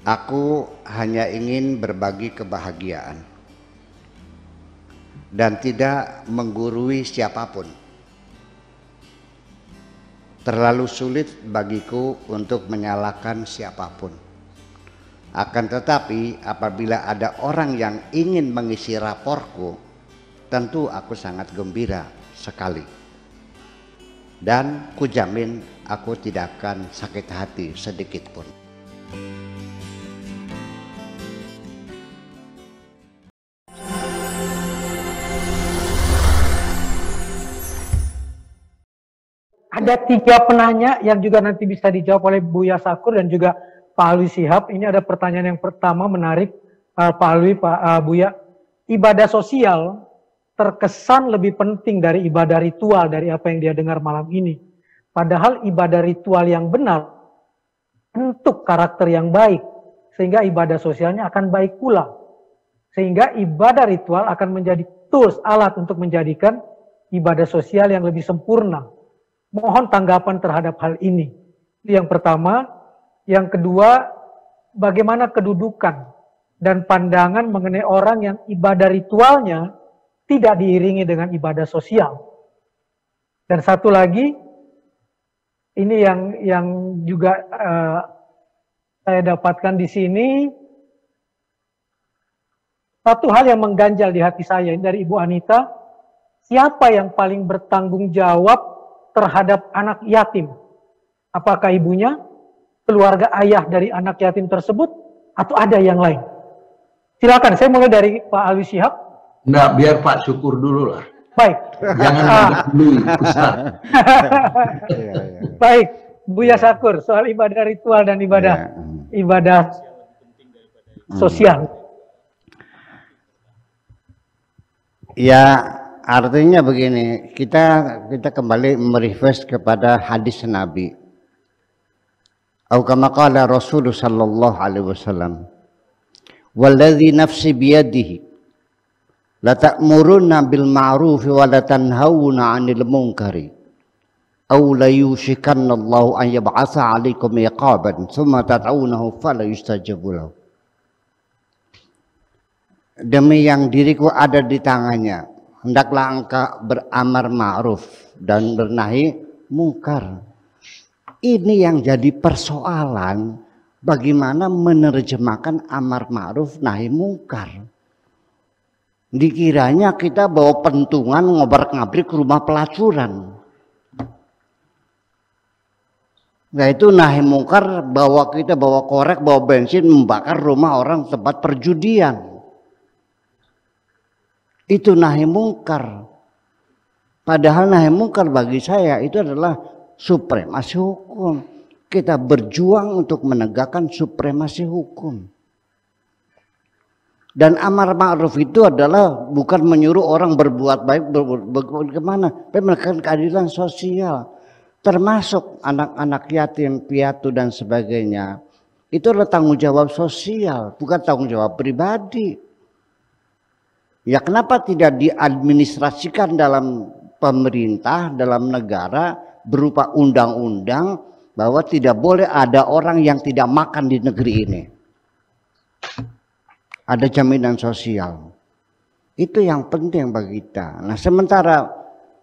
Aku hanya ingin berbagi kebahagiaan dan tidak menggurui siapapun. Terlalu sulit bagiku untuk menyalahkan siapapun. Akan tetapi apabila ada orang yang ingin mengisi raporku, tentu aku sangat gembira sekali. Dan kujamin aku tidak akan sakit hati sedikit pun. Ada 3 penanya yang juga nanti bisa dijawab oleh Buya Sakur dan juga Pak Alwi Shihab. Ini ada pertanyaan yang pertama menarik, Pak Alwi, Pak Buya. Ibadah sosial terkesan lebih penting dari ibadah ritual dari apa yang dia dengar malam ini. Padahal ibadah ritual yang benar bentuk karakter yang baik, sehingga ibadah sosialnya akan baik pula. Sehingga ibadah ritual akan menjadi tools, alat untuk menjadikan ibadah sosial yang lebih sempurna. Mohon tanggapan terhadap hal ini. Itu yang pertama. Yang kedua, bagaimana kedudukan dan pandangan mengenai orang yang ibadah ritualnya tidak diiringi dengan ibadah sosial. Dan satu lagi, ini yang juga saya dapatkan di sini, satu hal yang mengganjal di hati saya ini dari Ibu Anita, siapa yang paling bertanggung jawab terhadap anak yatim? Apakah ibunya, keluarga ayah dari anak yatim tersebut, atau ada yang lain? Silakan, saya mulai dari Pak Alwi Shihab. Enggak, biar Pak Syukur dulu lah. Baik. Jangan dulu, Ustaz. Baik, Buya Sakur, soal ibadah ritual dan ibadah sosial. Ya, artinya begini, kita kembali merefresh kepada hadis Nabi. Atau kama qala Rasulullah sallallahu alaihi wasallam, "Walladzi nafsi biyadihi la ta'muruna bil ma'ruf wa la tanhauna 'anil munkari aw la yushikanna Allahu an yab'atsa 'alaikum iqaban tsumma tad'unahu fala yustajabu lahu." Demi yang diriku ada di tangannya, hendaklah engkau beramar ma'ruf dan bernahi mungkar. Ini yang jadi persoalan, bagaimana menerjemahkan amar ma'ruf nahi mungkar. Dikiranya kita bawa pentungan ngobar-ngabrik ke rumah pelacuran. Nah itu nahi mungkar, kita bawa korek, bawa bensin, membakar rumah orang tempat perjudian. Itu nahi mungkar. Padahal nahi mungkar bagi saya itu adalah supremasi hukum. Kita berjuang untuk menegakkan supremasi hukum. Dan amar ma'ruf itu adalah bukan menyuruh orang berbuat baik, berbuat kemana, tapi menegakkan keadilan sosial. Termasuk anak-anak yatim, piatu dan sebagainya. Itu adalah tanggung jawab sosial, bukan tanggung jawab pribadi. Ya kenapa tidak diadministrasikan dalam pemerintah, dalam negara berupa undang-undang bahwa tidak boleh ada orang yang tidak makan di negeri ini. Ada jaminan sosial. Itu yang penting bagi kita. Nah sementara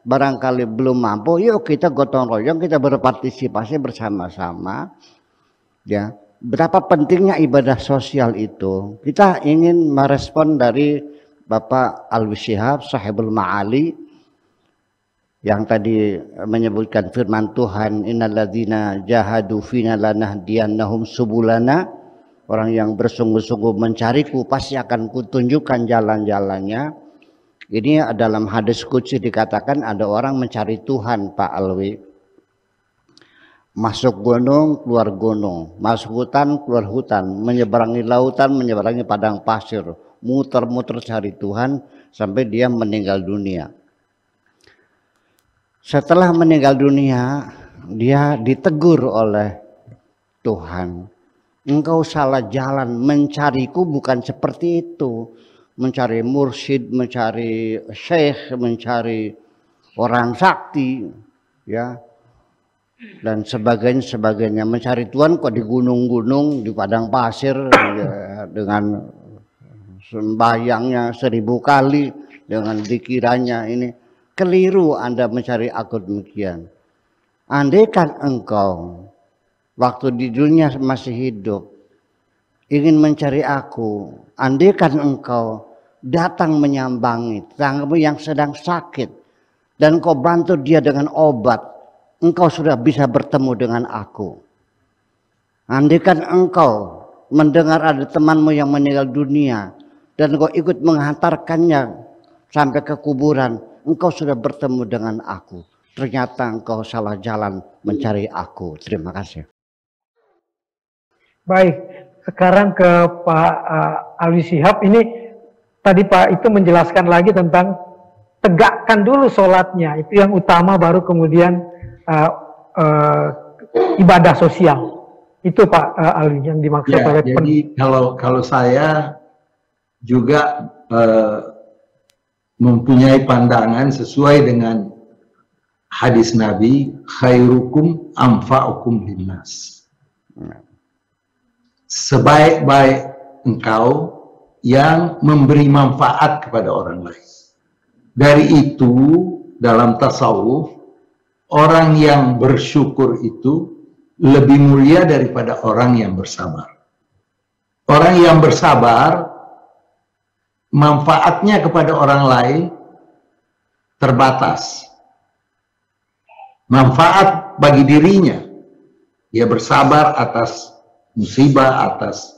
barangkali belum mampu, yuk kita gotong royong, kita berpartisipasi bersama-sama. Ya, berapa pentingnya ibadah sosial itu. Kita ingin merespon dari Bapak Alwi Shihab, Sahibul Ma'ali, yang tadi menyebutkan firman Tuhan, innalladzina jahadu fina lanahdiyannahum subulana. Orang yang bersungguh-sungguh mencariku pasti akan kutunjukkan jalan-jalannya. Ini dalam hadis qudsi dikatakan ada orang mencari Tuhan, Pak Alwi. Masuk gunung, keluar gunung, masuk hutan, keluar hutan, menyeberangi lautan, menyeberangi padang pasir, muter-muter cari Tuhan sampai dia meninggal dunia. Setelah meninggal dunia, dia ditegur oleh Tuhan. Engkau salah jalan, mencariku bukan seperti itu. Mencari mursyid, mencari syekh, mencari orang sakti, ya. dan sebagainya mencari Tuhan kok di gunung-gunung, di padang pasir ya, dengan sembahyangnya 1000 kali, dengan pikirannya. Ini keliru Anda mencari aku demikian. Andaikan engkau waktu di dunia masih hidup ingin mencari aku, andaikan engkau datang menyambangi tetanggamu yang sedang sakit dan kau bantu dia dengan obat, engkau sudah bisa bertemu dengan aku. Andaikan engkau mendengar ada temanmu yang meninggal dunia dan kau ikut menghantarkannya sampai ke kuburan, engkau sudah bertemu dengan aku. Ternyata engkau salah jalan mencari aku. Terima kasih. Baik, sekarang ke Pak Alwi Shihab. Ini tadi Pak itu menjelaskan lagi tentang tegakkan dulu sholatnya, itu yang utama, baru kemudian ibadah sosial. Itu Pak Alwi yang dimaksud oleh jadi kalau saya juga mempunyai pandangan sesuai dengan hadis Nabi, khairukum anfa'ukum linnas. Sebaik-baik engkau yang memberi manfaat kepada orang lain. Dari itu dalam tasawuf, orang yang bersyukur itu lebih mulia daripada orang yang bersabar. Orang yang bersabar manfaatnya kepada orang lain terbatas. Manfaat bagi dirinya, dia bersabar atas musibah, atas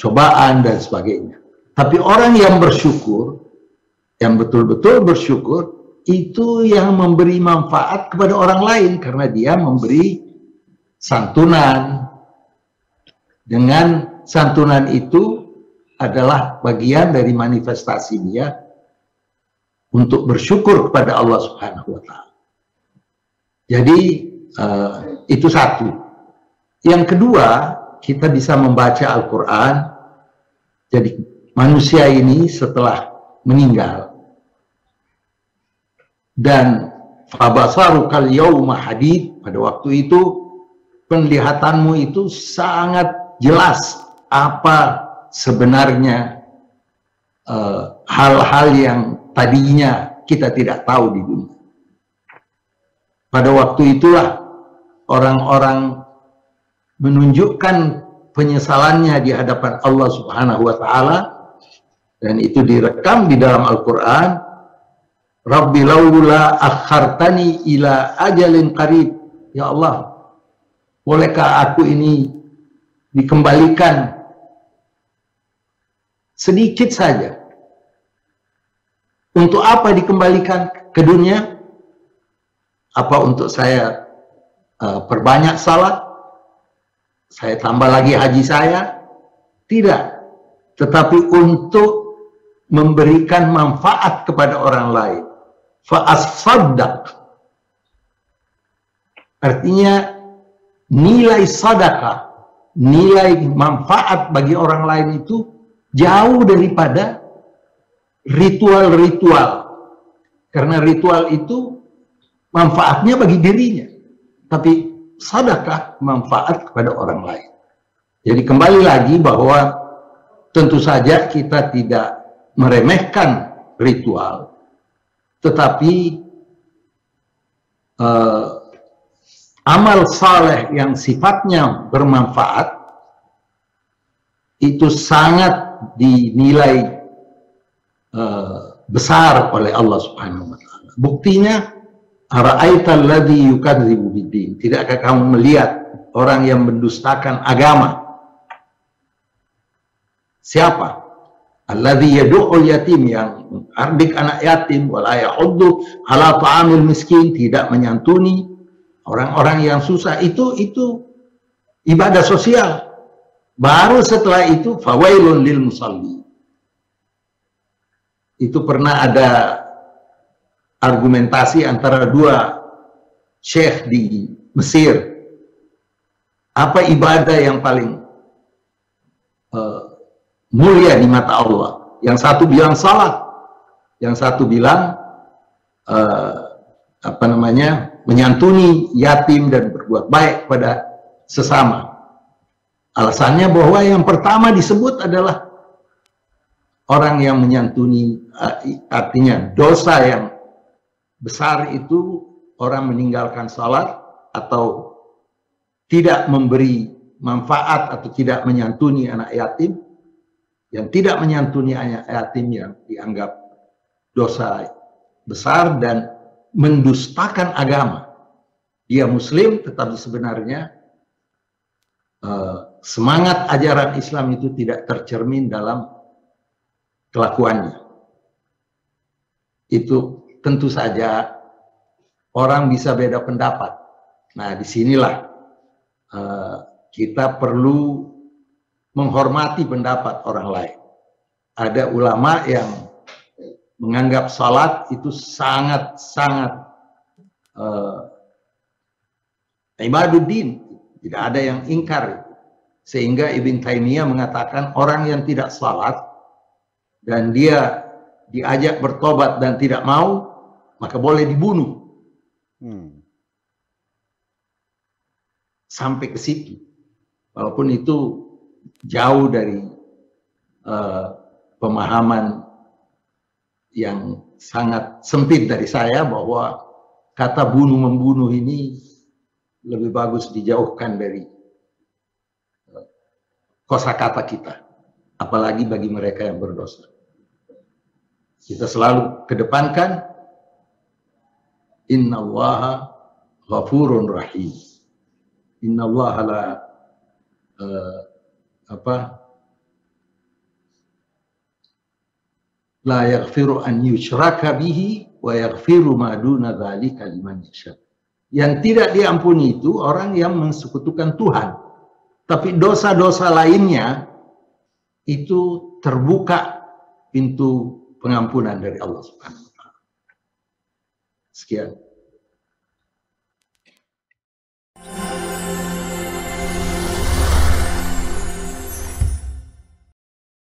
cobaan dan sebagainya. Tapi orang yang bersyukur, yang betul-betul bersyukur, itu yang memberi manfaat kepada orang lain karena dia memberi santunan. Dengan santunan itu adalah bagian dari manifestasi dia untuk bersyukur kepada Allah Subhanahu wa Ta'ala. Jadi itu satu. Yang kedua, kita bisa membaca Al-Quran. Jadi manusia ini setelah meninggal dan fabasaru kal yauma hadid, pada waktu itu penglihatanmu itu sangat jelas apa sebenarnya hal-hal yang tadinya kita tidak tahu di dunia. Pada waktu itulah orang-orang menunjukkan penyesalannya di hadapan Allah Subhanahu wa Ta'ala, dan itu direkam di dalam Al-Quran. Rabbi laula akhartani ila ajalin qarib. Ya Allah, bolehkah aku ini dikembalikan sedikit saja? Untuk apa dikembalikan ke dunia? Apa untuk saya perbanyak salat? Saya tambah lagi haji saya? Tidak. Tetapi untuk memberikan manfaat kepada orang lain. Fa'as-saddaq. Artinya nilai sedekah, nilai manfaat bagi orang lain itu jauh daripada ritual-ritual. Karena ritual itu manfaatnya bagi dirinya, tapi sedekah manfaat kepada orang lain. Jadi kembali lagi bahwa tentu saja kita tidak meremehkan ritual, tetapi amal saleh yang sifatnya bermanfaat itu sangat dinilai besar oleh Allah Subhanahu wa Ta'ala. Buktinya, ara'aital ladzi yukadzibu biddin. Tidakkah kamu melihat orang yang mendustakan agama? Siapa? Alladzi yad'ul yatim, yang mengardik anak yatim, wala yahuddu ala ta'amil miskin, tidak menyantuni orang-orang yang susah. Itu ibadah sosial. Baru setelah itu fawailun lil musalli. Itu pernah ada argumentasi antara dua syekh di Mesir. Apa ibadah yang paling mulia di mata Allah? Yang satu bilang salat, yang satu bilang menyantuni yatim dan berbuat baik pada sesama. Alasannya bahwa yang pertama disebut adalah orang yang menyantuni, artinya dosa yang besar itu orang meninggalkan salat atau tidak memberi manfaat atau tidak menyantuni anak yatim. Yang tidak menyantuni anak yatim yang dianggap dosa besar dan mendustakan agama. Dia muslim tetapi sebenarnya semangat ajaran Islam itu tidak tercermin dalam kelakuannya. Itu tentu saja orang bisa beda pendapat. Nah, disinilah kita perlu menghormati pendapat orang lain. Ada ulama yang menganggap salat itu sangat-sangat ibaduddin, tidak ada yang ingkar. Sehingga Ibn Taimiyah mengatakan orang yang tidak salat dan dia diajak bertobat dan tidak mau, maka boleh dibunuh. Sampai ke situ. Walaupun itu jauh dari pemahaman yang sangat sempit dari saya, bahwa kata bunuh-membunuh ini lebih bagus dijauhkan dari kosakata kita, apalagi bagi mereka yang berdosa. Kita selalu kedepankan innallaha ghafurun rahim. Innallaha la la yaghfiru an yushraka bihi wa yaghfiru ma duna dzalika liman yasha. Yang tidak diampuni itu orang yang mensekutukan Tuhan. Tapi dosa-dosa lainnya itu terbuka pintu pengampunan dari Allah Subhanahu wa taala. Sekian.